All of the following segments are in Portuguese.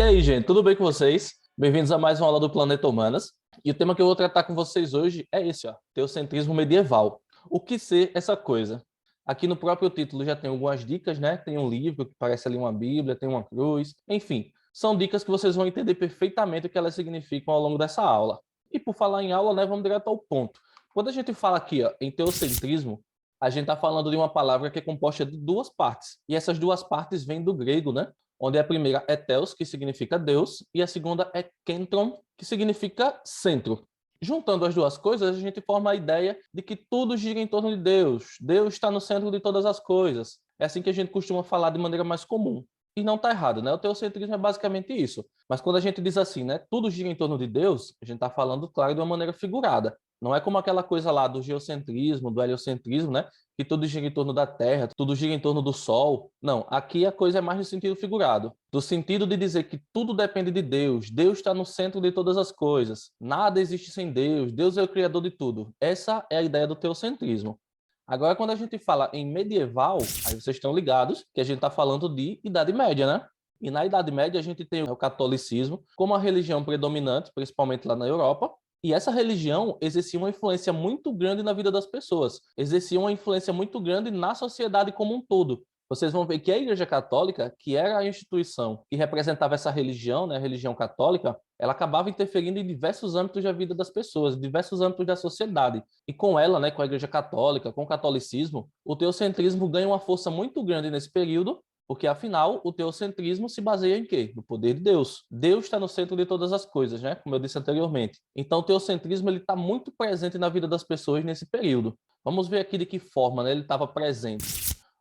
aí, gente, tudo bem com vocês? Bem-vindos a mais uma aula do Planeta Humanas. E o tema que eu vou tratar com vocês hoje é esse, ó, teocentrismo medieval. O que ser essa coisa? Aqui no próprio título já tem algumas dicas, né? Tem um livro que parece ali uma Bíblia, tem uma cruz, enfim, são dicas que vocês vão entender perfeitamente o que elas significam ao longo dessa aula. E por falar em aula, né, vamos direto ao ponto. Quando a gente fala aqui, ó, em teocentrismo, a gente está falando de uma palavra que é composta de duas partes. E essas duas partes vêm do grego, né? Onde a primeira é teos, que significa Deus, e a segunda é kentron, que significa centro. Juntando as duas coisas, a gente forma a ideia de que tudo gira em torno de Deus. Deus está no centro de todas as coisas. É assim que a gente costuma falar de maneira mais comum. E não está errado, né? O teocentrismo é basicamente isso. Mas quando a gente diz assim, né? Tudo gira em torno de Deus, a gente está falando, claro, de uma maneira figurada. Não é como aquela coisa lá do geocentrismo, do heliocentrismo, né? Que tudo gira em torno da Terra, tudo gira em torno do Sol. Não, aqui a coisa é mais no sentido figurado. Do sentido de dizer que tudo depende de Deus. Deus está no centro de todas as coisas. Nada existe sem Deus. Deus é o criador de tudo. Essa é a ideia do teocentrismo. Agora, quando a gente fala em medieval, aí vocês estão ligados que a gente está falando de Idade Média, né? E na Idade Média a gente tem o catolicismo como a religião predominante, principalmente lá na Europa. E essa religião exercia uma influência muito grande na vida das pessoas, exercia uma influência muito grande na sociedade como um todo. Vocês vão ver que a Igreja Católica, que era a instituição que representava essa religião, né, a religião católica, ela acabava interferindo em diversos âmbitos da vida das pessoas, em diversos âmbitos da sociedade. E com ela, né, com a Igreja Católica, com o catolicismo, o teocentrismo ganha uma força muito grande nesse período, porque, afinal, o teocentrismo se baseia em quê? No poder de Deus. Deus está no centro de todas as coisas, né? Como eu disse anteriormente. Então, o teocentrismo está muito presente na vida das pessoas nesse período. Vamos ver aqui de que forma, né, ele estava presente.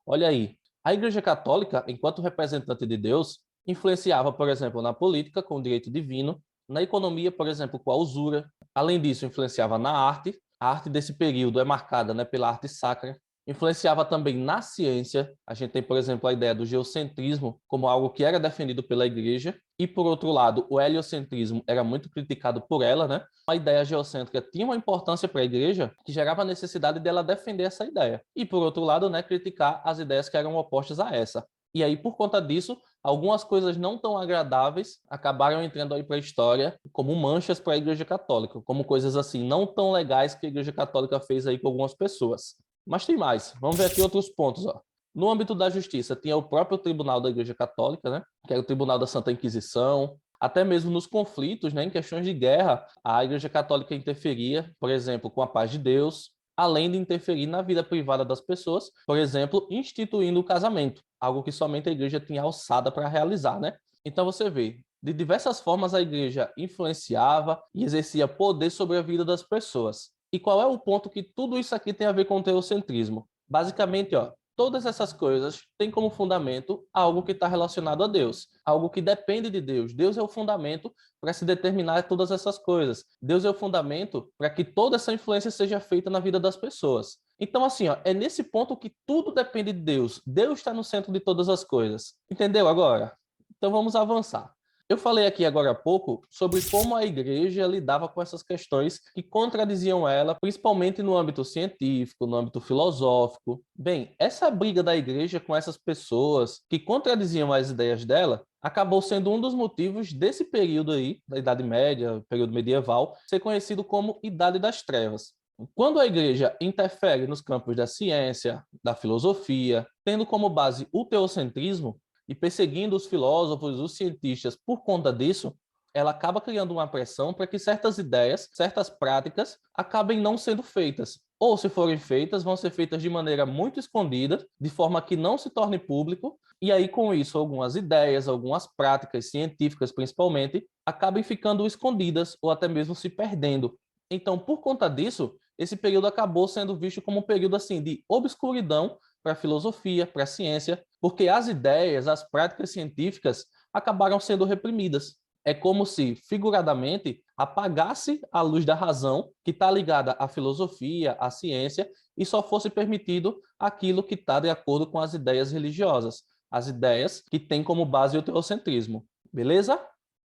Olha aí. A Igreja Católica, enquanto representante de Deus, influenciava, por exemplo, na política, com o direito divino, na economia, por exemplo, com a usura. Além disso, influenciava na arte. A arte desse período é marcada, né, pela arte sacra. Influenciava também na ciência. A gente tem, por exemplo, a ideia do geocentrismo como algo que era defendido pela igreja. E, por outro lado, o heliocentrismo era muito criticado por ela, né? A ideia geocêntrica tinha uma importância para a igreja que gerava a necessidade dela defender essa ideia. E, por outro lado, né, criticar as ideias que eram opostas a essa. E aí, por conta disso, algumas coisas não tão agradáveis acabaram entrando aí para a história como manchas para a Igreja Católica, como coisas assim não tão legais que a Igreja Católica fez aí com algumas pessoas. Mas tem mais. Vamos ver aqui outros pontos, ó. No âmbito da justiça, tinha o próprio Tribunal da Igreja Católica, né? Que era o Tribunal da Santa Inquisição. Até mesmo nos conflitos, né, em questões de guerra, a Igreja Católica interferia, por exemplo, com a paz de Deus, além de interferir na vida privada das pessoas, por exemplo, instituindo o casamento, algo que somente a Igreja tinha alçada para realizar, né? Então você vê, de diversas formas a Igreja influenciava e exercia poder sobre a vida das pessoas. E qual é o ponto que tudo isso aqui tem a ver com o teocentrismo? Basicamente, ó, todas essas coisas têm como fundamento algo que está relacionado a Deus, algo que depende de Deus. Deus é o fundamento para se determinar todas essas coisas. Deus é o fundamento para que toda essa influência seja feita na vida das pessoas. Então, assim, ó, é nesse ponto que tudo depende de Deus. Deus está no centro de todas as coisas. Entendeu agora? Então vamos avançar. Eu falei aqui agora há pouco sobre como a igreja lidava com essas questões que contradiziam ela, principalmente no âmbito científico, no âmbito filosófico. Bem, essa briga da igreja com essas pessoas que contradiziam as ideias dela acabou sendo um dos motivos desse período aí, da Idade Média, período medieval, ser conhecido como Idade das Trevas. Quando a igreja interfere nos campos da ciência, da filosofia, tendo como base o teocentrismo, e perseguindo os filósofos, os cientistas por conta disso, ela acaba criando uma pressão para que certas ideias, certas práticas, acabem não sendo feitas. Ou, se forem feitas, vão ser feitas de maneira muito escondida, de forma que não se torne público, e aí, com isso, algumas ideias, algumas práticas científicas, principalmente, acabem ficando escondidas ou até mesmo se perdendo. Então, por conta disso, esse período acabou sendo visto como um período assim de obscuridão para a filosofia, para a ciência, porque as ideias, as práticas científicas acabaram sendo reprimidas. É como se, figuradamente, apagasse a luz da razão, que está ligada à filosofia, à ciência, e só fosse permitido aquilo que está de acordo com as ideias religiosas, as ideias que têm como base o teocentrismo. Beleza?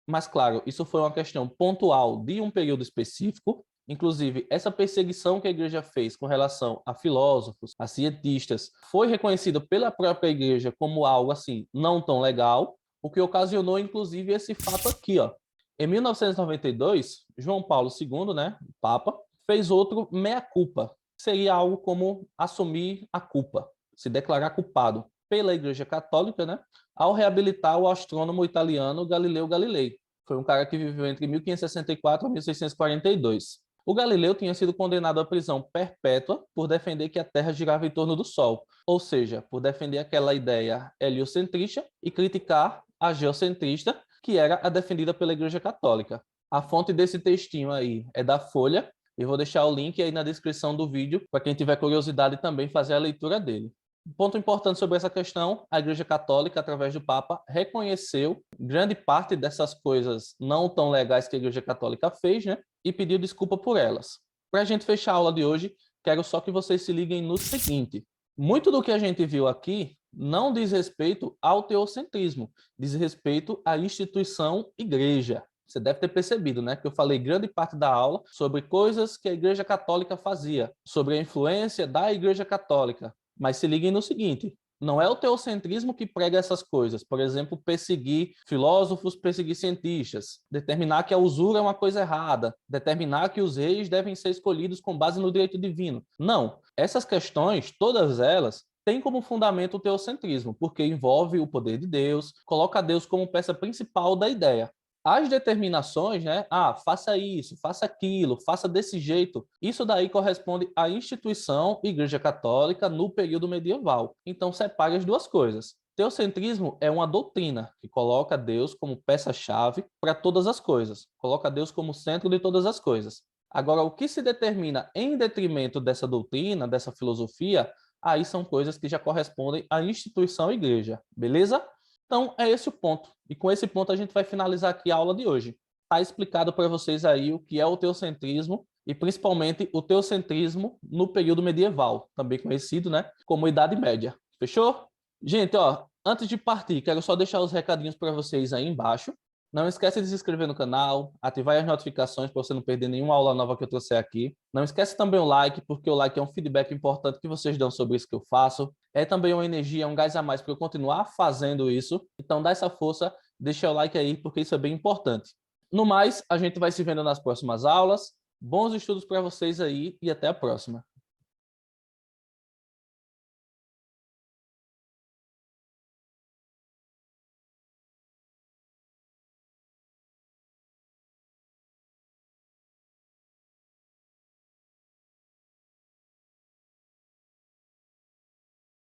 Mas, claro, isso foi uma questão pontual de um período específico. Inclusive, essa perseguição que a igreja fez com relação a filósofos, a cientistas, foi reconhecida pela própria igreja como algo assim não tão legal, o que ocasionou, inclusive, esse fato aqui, ó. Em 1992, João Paulo II, né, o Papa, fez outro mea culpa. Seria algo como assumir a culpa, se declarar culpado pela Igreja Católica, né, ao reabilitar o astrônomo italiano Galileu Galilei. Foi um cara que viveu entre 1564 e 1642. O Galileu tinha sido condenado à prisão perpétua por defender que a Terra girava em torno do Sol, ou seja, por defender aquela ideia heliocentrista e criticar a geocentrista, que era a defendida pela Igreja Católica. A fonte desse textinho aí é da Folha, e vou deixar o link aí na descrição do vídeo para quem tiver curiosidade também fazer a leitura dele. Um ponto importante sobre essa questão, a Igreja Católica, através do Papa, reconheceu grande parte dessas coisas não tão legais que a Igreja Católica fez, né? E pediu desculpa por elas. Para a gente fechar a aula de hoje, quero só que vocês se liguem no seguinte. Muito do que a gente viu aqui não diz respeito ao teocentrismo, diz respeito à instituição igreja. Você deve ter percebido, né, que eu falei grande parte da aula sobre coisas que a Igreja Católica fazia, sobre a influência da Igreja Católica. Mas se liguem no seguinte, não é o teocentrismo que prega essas coisas. Por exemplo, perseguir filósofos, perseguir cientistas, determinar que a usura é uma coisa errada, determinar que os reis devem ser escolhidos com base no direito divino. Não. Essas questões, todas elas, têm como fundamento o teocentrismo, porque envolve o poder de Deus, coloca Deus como peça principal da ideia. As determinações, né? Faça isso, faça aquilo, faça desse jeito. Isso daí corresponde à instituição Igreja Católica no período medieval. Então, separe as duas coisas. Teocentrismo é uma doutrina que coloca Deus como peça-chave para todas as coisas, coloca Deus como centro de todas as coisas. Agora, o que se determina em detrimento dessa doutrina, dessa filosofia, aí são coisas que já correspondem à instituição Igreja, beleza? Então, é esse o ponto. E com esse ponto a gente vai finalizar aqui a aula de hoje. Está explicado para vocês aí o que é o teocentrismo e principalmente o teocentrismo no período medieval, também conhecido, né, como Idade Média. Fechou? Gente, ó, antes de partir, quero só deixar os recadinhos para vocês aí embaixo. Não esquece de se inscrever no canal, ativar as notificações para você não perder nenhuma aula nova que eu trouxe aqui. Não esquece também o like, porque o like é um feedback importante que vocês dão sobre isso que eu faço. É também uma energia, um gás a mais para eu continuar fazendo isso. Então dá essa força, deixa o like aí, porque isso é bem importante. No mais, a gente vai se vendo nas próximas aulas. Bons estudos para vocês aí e até a próxima.